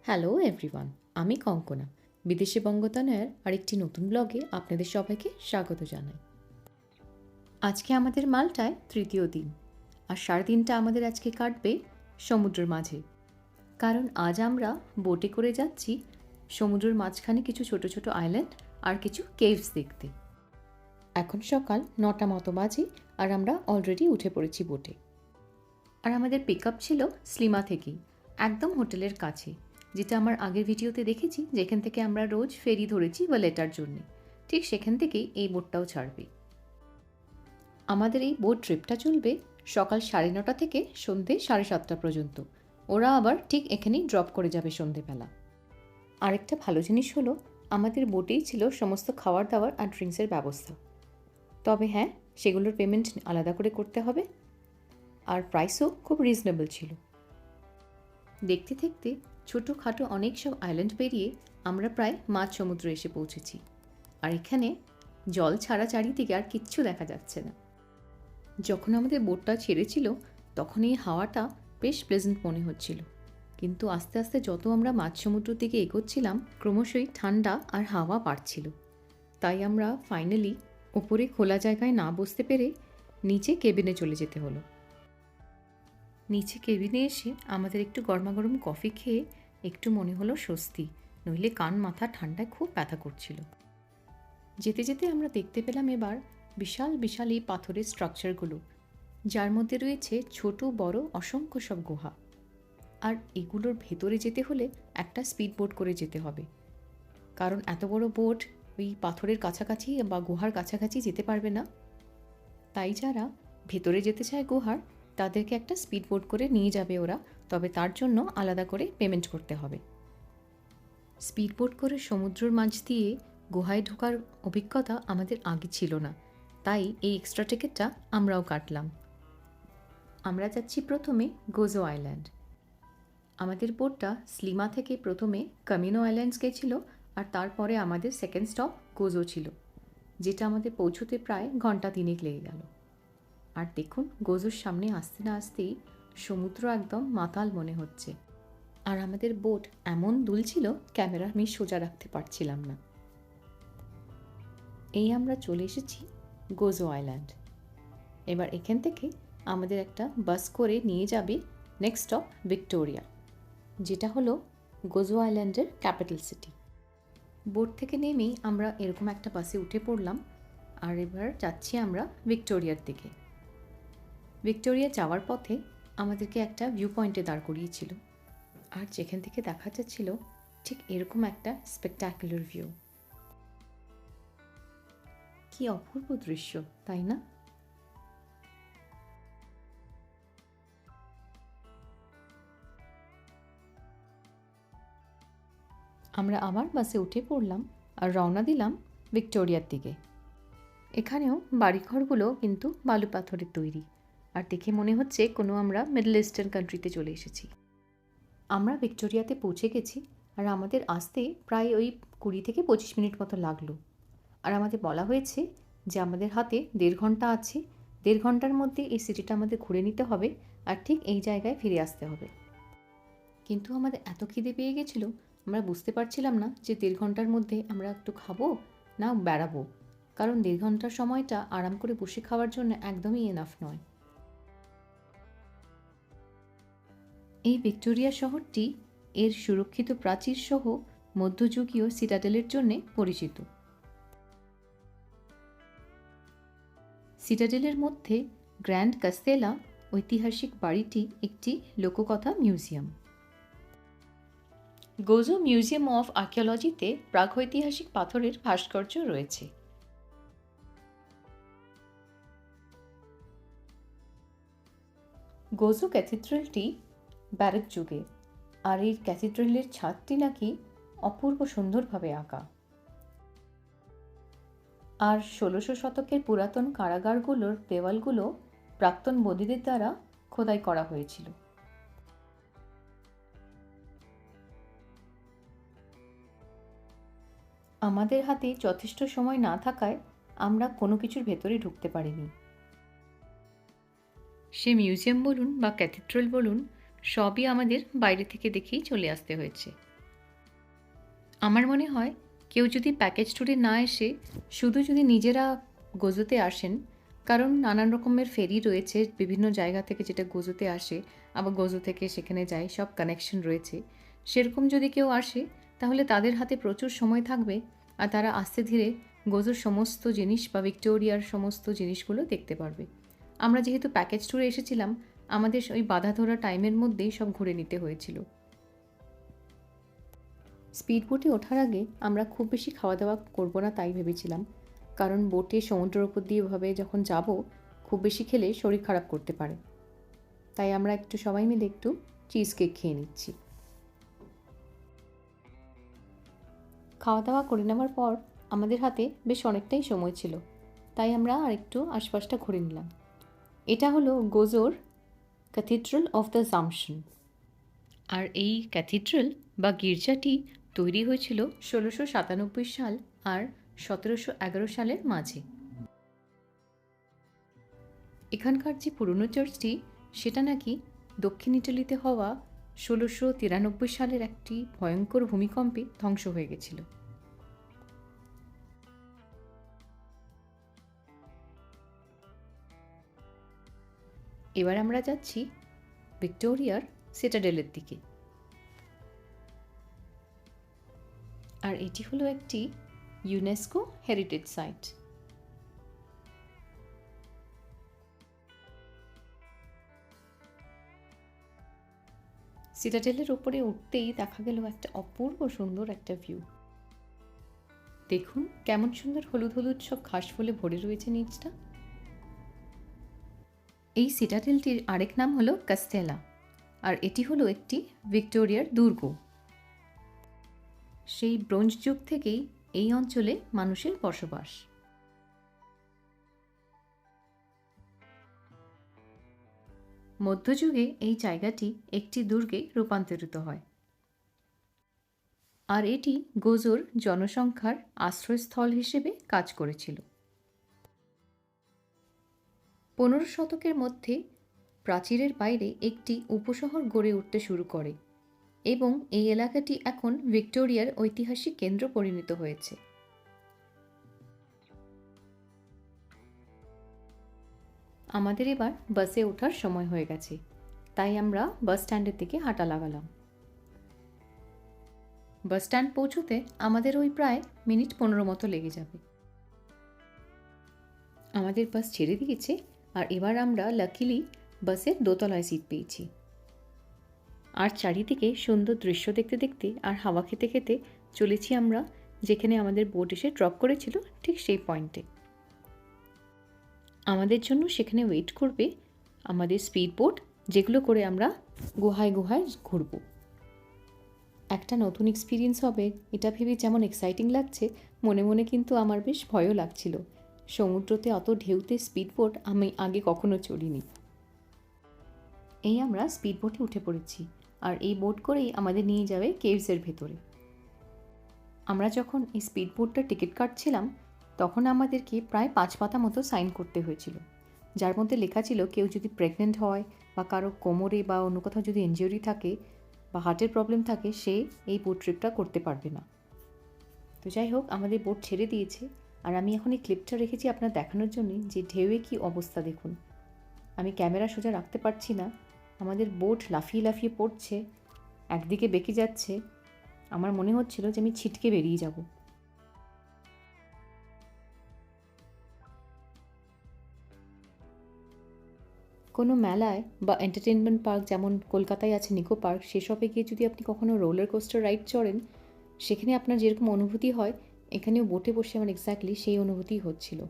Hello everyone, আমি কঙ্কনা। বিদেশি বঙ্গতানয়ের আরেকটি নতুন ব্লগে আপনাদের সবাইকে স্বাগত জানাই। আজকে আমাদের মাল্টায় তৃতীয় দিন, আর সারাদিনটা আমাদের আজকে কাটবে সমুদ্রের মাঝে। কারণ আজ আমরা বোটে করে যাচ্ছি সমুদ্রের মাঝখানে কিছু ছোট ছোট আইল্যান্ড আর কিছু কেভস দেখতে। এখন সকাল 9টা মতো বাজে, আর আমরা অলরেডি উঠে পড়েছি বোটে। আর আমাদের পিক আপ ছিল স্লিমা থেকেই, একদম হোটেলের কাছে, যেটা আমার আগের ভিডিওতে দেখেছি, যেখান থেকে আমরা রোজ ফেরি ধরেছি ওয়ালেটার জন্যে। ঠিক সেখান থেকেই এই বোটটাও ছাড়বে। আমাদের এই বোট ট্রিপটা চলবে সকাল 9:30 থেকে সন্ধে 7:30 পর্যন্ত। ওরা আবার ঠিক এখানেই ড্রপ করে যাবে সন্ধেবেলা। আরেকটা ভালো জিনিস হলো, আমাদের বোটেই ছিল সমস্ত খাবার দাবার আর ড্রিঙ্কসের ব্যবস্থা। তবে হ্যাঁ, সেগুলোর পেমেন্ট আলাদা করে করতে হবে, আর প্রাইসও খুব রিজনেবল ছিল। দেখতে দেখতে ছোটোখাটো অনেক সব আইল্যান্ড পেরিয়ে আমরা প্রায় মাঝ সমুদ্রে এসে পৌঁছেছি। আর এখানে জল ছাড়া চারিদিকে আর কিচ্ছু দেখা যাচ্ছে না। যখন আমাদের বোটটা ছেড়েছিল তখন এই হাওয়াটা বেশ প্লেজেন্ট মনে হচ্ছিল, কিন্তু আস্তে আস্তে যত আমরা মাঝ সমুদ্রের দিকে এগোচ্ছিলাম ক্রমশই ঠান্ডা আর হাওয়া বাড়ছিল। তাই আমরা ফাইনালি ওপরে খোলা জায়গায় না বসতে পেরে নিচে কেবিনে চলে যেতে হলো। নিচে কেবিনে এসে আমাদের একটু গরমাগরম কফি খেয়ে একটু মনে হলো স্বস্তি, নইলে কান মাথা ঠান্ডায় খুব ব্যথা করছিল। যেতে যেতে আমরা দেখতে পেলাম এবার বিশাল বিশাল এই পাথরের স্ট্রাকচারগুলো, যার মধ্যে রয়েছে ছোট বড় অসংখ্য সব গুহা। আর এগুলোর ভেতরে যেতে হলে একটা স্পিড বোট করে যেতে হবে, কারণ এত বড় বোট ওই পাথরের কাছাকাছি বা গুহার কাছাকাছি যেতে পারবে না। তাই যারা ভেতরে যেতে চায় গুহার, তাদেরকে একটা স্পিড বোট করে নিয়ে যাবে ওরা, তবে তার জন্য আলাদা করে পেমেন্ট করতে হবে। স্পিড বোট করে সমুদ্রের মাঝ দিয়ে গুহায় ঢোকার অভিজ্ঞতা আমাদের আগে ছিল না, তাই এই এক্সট্রা টিকিটটা আমরাও কাটলাম। আমরা যাচ্ছি প্রথমে গোজো আইল্যান্ড। আমাদের বোটটা স্লিমা থেকে প্রথমে কামিনো আইল্যান্ডস গেছিল, আর তারপরে আমাদের সেকেন্ড স্টপ গোজো ছিল, যেটা আমাদের পৌঁছতে প্রায় ঘন্টা 3 লেগে গেল। আর দেখুন, গোজোর সামনে আসতে না আসতেই সমুদ্র একদম মাতাল মনে হচ্ছে, আর আমাদের বোট এমন দুলছিল ক্যামেরা আমি সোজা রাখতে পারছিলাম না। এই আমরা চলে এসেছি গোজো আইল্যান্ড। এবার এখান থেকে আমাদের একটা বাস করে নিয়ে যাবে নেক্সট স্টপ ভিক্টোরিয়া, যেটা হলো গোজো আইল্যান্ডের ক্যাপিটাল সিটি। বোট থেকে নেমেই আমরা এরকম একটা বাসে উঠে পড়লাম, আর এবার যাচ্ছি আমরা ভিক্টোরিয়ার দিকে। ভিক্টোরিয়া যাওয়ার পথে আমাদেরকে একটা ভিউ পয়েন্টে দাঁড় করিয়েছিল, আর যেখান থেকে দেখা যাচ্ছিল ঠিক এরকম একটা স্পেকটাকুলার ভিউ। কি অপূর্ব দৃশ্য, তাই না? আমরা আবার বাসে উঠে পড়লাম আর রওনা দিলাম ভিক্টোরিয়ার দিকে। এখানেও বাড়িঘরগুলো কিন্তু বালু পাথরের তৈরি, আর দেখে মনে হচ্ছে কোনো আমরা মিডল ইস্টার্ন কান্ট্রিতে চলে এসেছি। আমরা ভিক্টোরিয়াতে পৌঁছে গেছি, আর আমাদের আসতে প্রায় ওই 20 থেকে 25 মিনিট মতো লাগলো। আর আমাদের বলা হয়েছে যে আমাদের হাতে 1.5 ঘন্টা আছে, 1.5 ঘন্টার মধ্যে এই সিটিটা আমাদের ঘুরে নিতে হবে, আর ঠিক এই জায়গায় ফিরে আসতে হবে। কিন্তু আমাদের এত খিদে পেয়ে গেছিলো, আমরা বুঝতে পারছিলাম না যে 1.5 ঘন্টার মধ্যে আমরা একটু খাবো না বেড়াবো, কারণ 1.5 ঘন্টার সময়টা আরাম করে বসে খাওয়ার জন্য একদমই এনাফ নয়। এই ভিক্টোরিয়া শহরটি এর সুরক্ষিত প্রাচীর সহ মধ্যযুগীয় সিটাডেলের জন্য পরিচিত। সিটাডেলের মধ্যে গ্র্যান্ড কাস্তেলা ঐতিহাসিক বাড়িটি একটি লোককথা মিউজিয়াম। গোজো মিউজিয়াম অফ আর্কিওলজিতে প্রাগৈতিহাসিক পাথরের ভাস্কর্য রয়েছে। গোজো ক্যাথিড্রালটি ব্যারোক যুগে, আর এই ক্যাথিড্রালের ছাদটি নাকি অপূর্ব সুন্দরভাবে আঁকা। আর 1600 শতকের পুরাতন কারাগারগুলোর দেওয়ালগুলো প্রাক্তন বন্দীদের দ্বারা খোদাই করা হয়েছিল। আমাদের হাতে যথেষ্ট সময় না থাকায় আমরা কোনো কিছুর ভেতরে ঢুকতে পারিনি। সে মিউজিয়াম বলুন বা ক্যাথিড্রাল বলুন, সবই আমাদের বাইরে থেকে দেখেই চলে আসতে হয়েছে। আমার মনে হয় কেউ যদি প্যাকেজ ট্যুরে না এসে শুধু যদি নিজেরা গোজোতে আসেন, কারণ নানান রকমের ফেরি রয়েছে বিভিন্ন জায়গা থেকে যেটা গোজোতে আসে, আবার গোজো থেকে সেখানে যায়, সব কানেকশন রয়েছে। সেরকম যদি কেউ আসে তাহলে তাদের হাতে প্রচুর সময় থাকবে আর তারা আস্তে ধীরে গোজোর সমস্ত জিনিস বা ভিক্টোরিয়ার সমস্ত জিনিসগুলো দেখতে পারবে। আমরা যেহেতু প্যাকেজ ট্যুরে এসেছিলাম, আমাদের ওই বাঁধা ধরা টাইমের মধ্যেই সব ঘুরে নিতে হয়েছিল। স্পিড বোটে ওঠার আগে আমরা খুব বেশি খাওয়া দাওয়া করবো না তাই ভেবেছিলাম, কারণ বোটে সমুদ্রের ওপর দিয়ে এভাবে যখন যাব খুব বেশি খেলে শরীর খারাপ করতে পারে। তাই আমরা একটু সবাই মিলে একটু চিজ কেক খেয়ে নিচ্ছি। খাওয়া দাওয়া করে নেওয়ার পর আমাদের হাতে বেশ অনেকটাই সময় ছিল, তাই আমরা আরেকটু আশপাশটা ঘুরে নিলাম। এটা হলো গোজোর ক্যাথিড্রাল অফ দ্য জামশন। আর এই ক্যাথিড্রাল বা গির্জাটি তৈরি হয়েছিল 1697 সাল আর 1711 সালের মাঝে। এখানকার যে পুরনো চার্চটি, সেটা নাকি দক্ষিণ ইটালিতে হওয়া 1693 সালের একটি ভয়ঙ্কর ভূমিকম্পে ধ্বংস হয়ে গেছিল। এবার আমরা যাচ্ছি ভিক্টোরিয়ার সিটাডেলের দিকে। আর এটি হলো একটি ইউনেস্কো হেরিটেজ সাইট। সিটাডেলের উপরে উঠতেই দেখা গেল একটা অপূর্ব সুন্দর একটা ভিউ। দেখুন কেমন সুন্দর হলুদ হলুদ সব ঘাস ফুলে ভরে রয়েছে নিচটা। এই সিটাডেলটির আরেক নাম হলো কাস্টেলা, আর এটি হলো একটি ভিক্টোরিয়ার দুর্গ। সেই ব্রোঞ্জ যুগ থেকেই এই অঞ্চলে মানুষের বসবাস। মধ্যযুগে এই জায়গাটি একটি দুর্গে রূপান্তরিত হয়, আর এটি গোজোর জনসংখ্যার আশ্রয়স্থল হিসেবে কাজ করেছিল। 15 শতকের মধ্যে প্রাচীরের বাইরে একটি উপশহর গড়ে উঠতে শুরু করে এবং এই এলাকাটি এখন ভিক্টোরিয়ার ঐতিহাসিক কেন্দ্র পরিণত হয়েছে। আমাদের এবার বাসে ওঠার সময় হয়ে গেছে, তাই আমরা বাস স্ট্যান্ডের দিকে হাঁটা লাগালাম। বাস স্ট্যান্ড পৌঁছতে আমাদের ওই প্রায় মিনিট 15 মতো লেগে যাবে। আমাদের বাস ছেড়ে দিয়েছে আর এবার আমরা লাকিলি বাসের দোতলায় সিট পেয়েছি। আর চারিদিকে সুন্দর দৃশ্য দেখতে দেখতে আর হাওয়া খেতে খেতে চলেছি আমরা যেখানে আমাদের বোট এসে ড্রপ করেছিল, ঠিক সেই পয়েন্টে। আমাদের জন্য সেখানে ওয়েট করবে আমাদের স্পিড বোট, যেগুলো করে আমরা গুহায় গুহায় ঘুরব। একটা নতুন এক্সপিরিয়েন্স হবে এটা ভেবে যেমন এক্সাইটিং লাগছে, মনে মনে কিন্তু আমার বেশ ভয়ও লাগছিল। সমুদ্রতে অত ঢেউতে স্পিড বোট আমি আগে কখনো চড়িনি। এই আমরা স্পিড বোটে উঠে পড়েছি, আর এই বোট করেই আমাদের নিয়ে যাবে কেভসের ভেতরে। আমরা যখন এই স্পিড বোটটার টিকিট কাটছিলাম তখন আমাদেরকে প্রায় 5 পাতা মতো সাইন করতে হয়েছিল, যার মধ্যে লেখা ছিল কেউ যদি প্রেগনেন্ট হয় বা কারো কোমরে বা অন্য কোথাও যদি ইনজিউরি থাকে বা হার্টের প্রবলেম থাকে, সে এই বোট ট্রিপটা করতে পারবে না। তো যাই হোক, আমাদের বোট ছেড়ে দিয়েছে আর আমি এখন এই ক্লিপটা রেখেছি আপনার দেখানোর জন্য যে ঢেউয়ে কী অবস্থা দেখুন। আমি ক্যামেরা সোজা রাখতে পারছি না, আমাদের বোট লাফিয়ে লাফিয়ে পড়ছে, একদিকে বেঁকে যাচ্ছে। আমার মনে হচ্ছিল যে আমি ছিটকে বেরিয়ে যাব। কোনো মেলায় বা এন্টারটেনমেন্ট পার্ক, যেমন কলকাতায় আছে নিকো পার্ক, সেসবে গিয়ে যদি আপনি কখনো রোলার কোস্টার রাইড চড়েন, সেখানে আপনার যেরকম অনুভূতি হয় এখানেও বোটে বসে আমার এক্স্যাক্টলি সেই অনুভূতিই হচ্ছিল।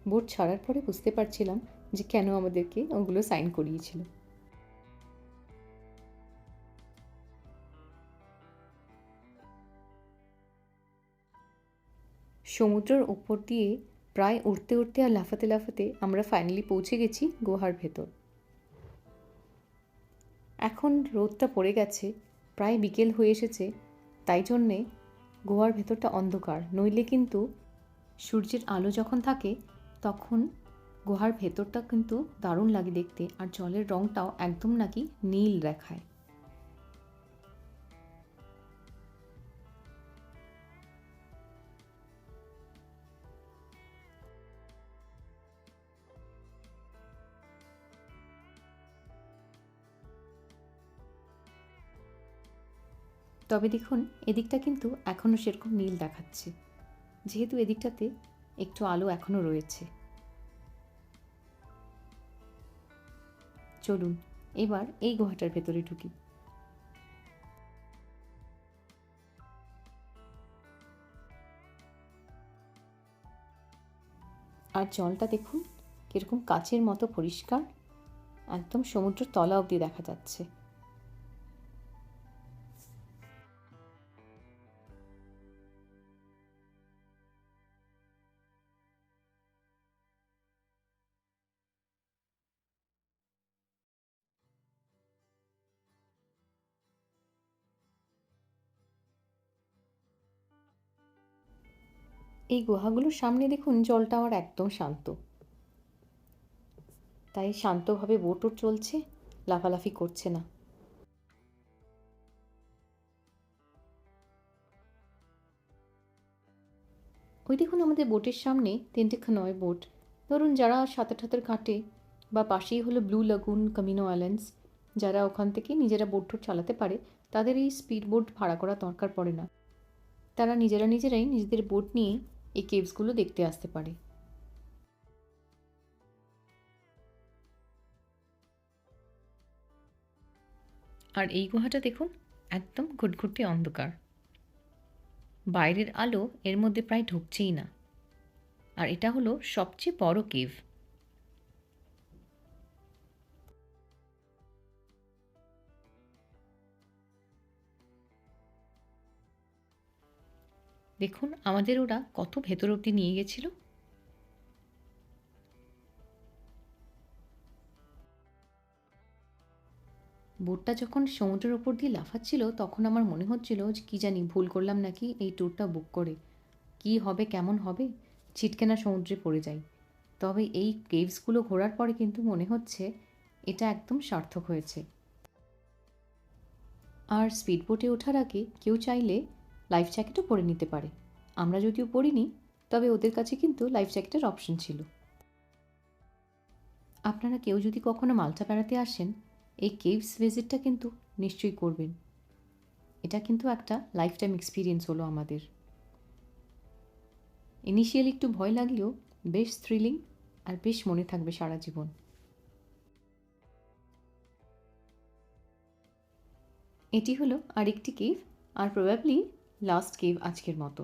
বোট ছাড়ার পরে বুঝতে পারছিলাম যে কেন আমাদেরকে ওগুলো সাইন করিয়েছিল। সমুদ্রের ওপর দিয়ে প্রায় উঠতে উঠতে আর লাফাতে লাফাতে আমরা ফাইনালি পৌঁছে গেছি গুহার ভেতর। এখন রোদটা পড়ে গেছে, প্রায় বিকেল হয়ে এসেছে, তাই জন্যে গুহার ভেতরটা অন্ধকার। নইলে কিন্তু সূর্যের আলো যখন থাকে তখন গুহার ভেতরটা কিন্তু দারুণ লাগে দেখতে, আর জলের রংটাও একদম নাকি নীল দেখায়। তবে দেখুন, এদিকটা কিন্তু এখনও সেরকম নীল দেখাচ্ছে, যেহেতু এদিকটাতে একটু আলো এখনও রয়েছে। চলুন এবার এই গুহাটার ভেতরে ঢুকি। আর জলটা দেখুন কিরকম কাচের মতো পরিষ্কার, একদম সমুদ্রের তলা অবধি দেখা যাচ্ছে। এই গুহাগুলোর সামনে দেখুন জলটা আমার একদম শান্ত, তাই শান্তভাবে বোটও চলছে, লাফালাফি করছে না। ওই দেখুন আমাদের বোটের সামনে 3টে খনয় বোট। ধরুন যারা সাঁতার টাতার কাটে, বা পাশেই হলো ব্লু লাগুন কামিনো আইল্যান্ডস, যারা ওখান থেকে নিজেরা বোট টোট চালাতে পারে, তাদের এই স্পিড বোট ভাড়া করা দরকার পড়ে না। তারা নিজেরাই নিজেদের বোট নিয়ে এই কেভসগুলো দেখতে আসতে পারে। আর এই গুহাটা দেখুন একদম ঘুটঘুটে অন্ধকার, বাইরের আলো এর মধ্যে প্রায় ঢুকছেই না। আর এটা হলো সবচেয়ে বড় কেভ। দেখুন আমাদের ওরা কত ভেতর অবধি নিয়ে গেছিল। বোটটা যখন সমুদ্রের ওপর দিয়ে লাফাচ্ছিল, তখন আমার মনে হচ্ছিল যে কী জানি ভুল করলাম নাকি এই ট্যুরটা বুক করে, কি হবে কেমন হবে, ছিটকে না সমুদ্রে পড়ে যাই। তবে এই কেভসগুলো ঘোরার পরে কিন্তু মনে হচ্ছে এটা একদম সার্থক হয়েছে। আর স্পিড বোটে ওঠার আগে কেউ চাইলে লাইফ জ্যাকেটও পরে নিতে পারে। আমরা যদিও পরিনি, তবে ওদের কাছে কিন্তু লাইফ জ্যাকেটের অপশন ছিল। আপনারা কেউ যদি কখনো মাল্টা বেড়াতে আসেন, এই কেভস ভিজিটটা কিন্তু নিশ্চয়ই করবেন। এটা কিন্তু একটা লাইফ টাইম এক্সপিরিয়েন্স হলো আমাদের। ইনিশিয়ালি একটু ভয় লাগলেও বেশ থ্রিলিং, আর বেশ মনে থাকবে সারা জীবন। এটি হলো আরেকটি কেভ, আর প্রবাবলি লাস্ট কেভ আজকের মতো।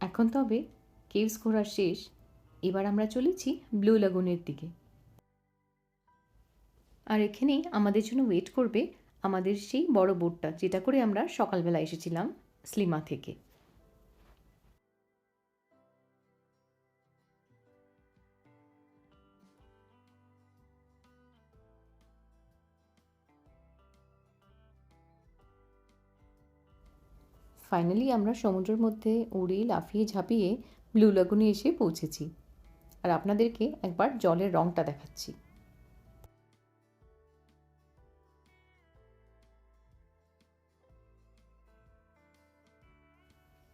এখন তবে কেভস ঘোরা শেষ, এবার আমরা চলেছি ব্লু লাগুনের দিকে। আর এখানেই আমাদের জন্য ওয়েট করবে আমাদের সেই বড় বোটটা, যেটা করে আমরা সকালবেলা এসেছিলাম স্লিমা থেকে। ফাইনালি আমরা সমুদ্রের মধ্যে উড়ে লাফিয়ে ঝাঁপিয়ে ব্লু লাগুনে এসে পৌঁছেছি। আর আপনাদেরকে একবার জলের রঙটা দেখাচ্ছি।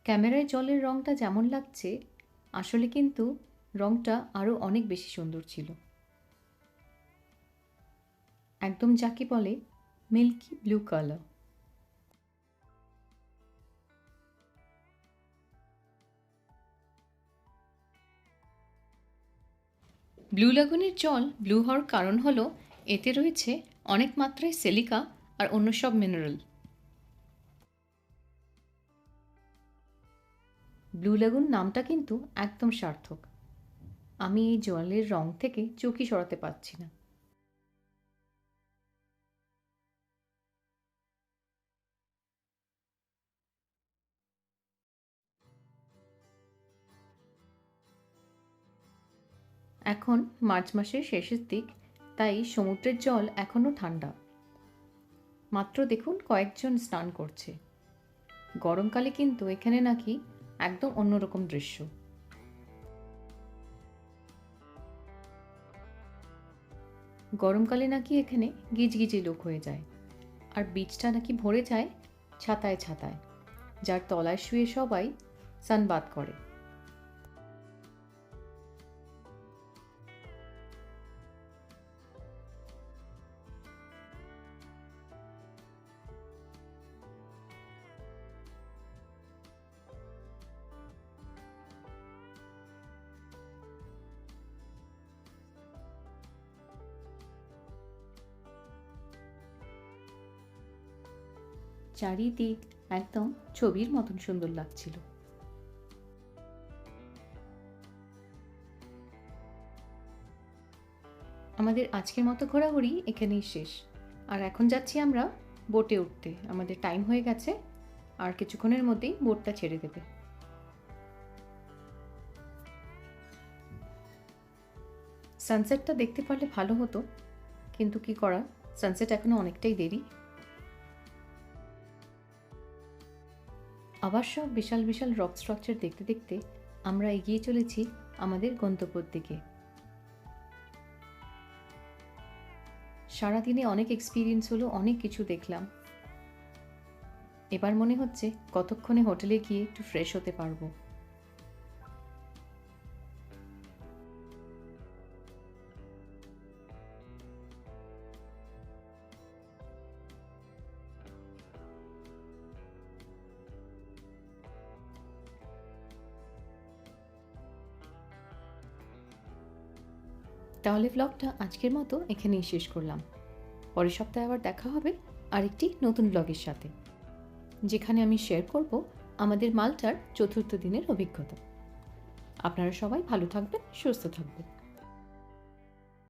ক্যামেরায় জলের রঙটা যেমন লাগছে, আসলে কিন্তু রঙটা আরও অনেক বেশি সুন্দর ছিল। একদম যাকে বলে মিল্কি ব্লু কালার। ব্লু লাগুনের জল ব্লু হওয়ার কারণ হলো এতে রয়েছে অনেক মাত্রায় সিলিকা আর অন্য সব মিনারেল। ব্লু লাগুন নামটা কিন্তু একদম সার্থক। আমি এই জলের রং থেকে চোখই সরাতে পারছি না। এখন মার্চ মাসের শেষের দিক, তাই সমুদ্রের জল এখনও ঠান্ডা। মাত্র দেখুন কয়েকজন স্নান করছে। গরমকালে কিন্তু এখানে নাকি একদম অন্যরকম দৃশ্য। গরমকালে নাকি এখানে গিজগিজি লোক হয়ে যায়, আর বিচটা নাকি ভরে যায় ছাতায় ছাতায়, যার তলায় শুয়ে সবাই সানবাত করে। চারিদিক একদম ছবির মতন সুন্দর লাগছিল। আমাদের আজকের মতো ঘোরাঘুরি এখানেই শেষ। আর এখন যাচ্ছি আমরা বোটে উঠতে। আমাদের টাইম হয়ে গেছে, আর কিছুক্ষণের মধ্যেই বোটটা ছেড়ে দেবে। সানসেটটা দেখতে পারলে ভালো হতো, কিন্তু কি করা, সানসেট এখনো অনেকটাই দেরি। আবার সব বিশাল বিশাল রক স্ট্রাকচার দেখতে দেখতে আমরা এগিয়ে চলেছি আমাদের গন্তব্যের দিকে। সারাদিনে অনেক এক্সপিরিয়েন্স হলো, অনেক কিছু দেখলাম। এবার মনে হচ্ছে কতক্ষণে হোটেলে গিয়ে একটু ফ্রেশ হতে পারবো। তাহলে ব্লগটা আজকের মতো এখানেই শেষ করলাম। পরের সপ্তাহে আবার দেখা হবে আরেকটি নতুন ব্লগের সাথে, যেখানে আমি শেয়ার করব আমাদের মাল্টার চতুর্থ দিনের অভিজ্ঞতা। আপনারা সবাই ভালো থাকবেন, সুস্থ থাকবেন।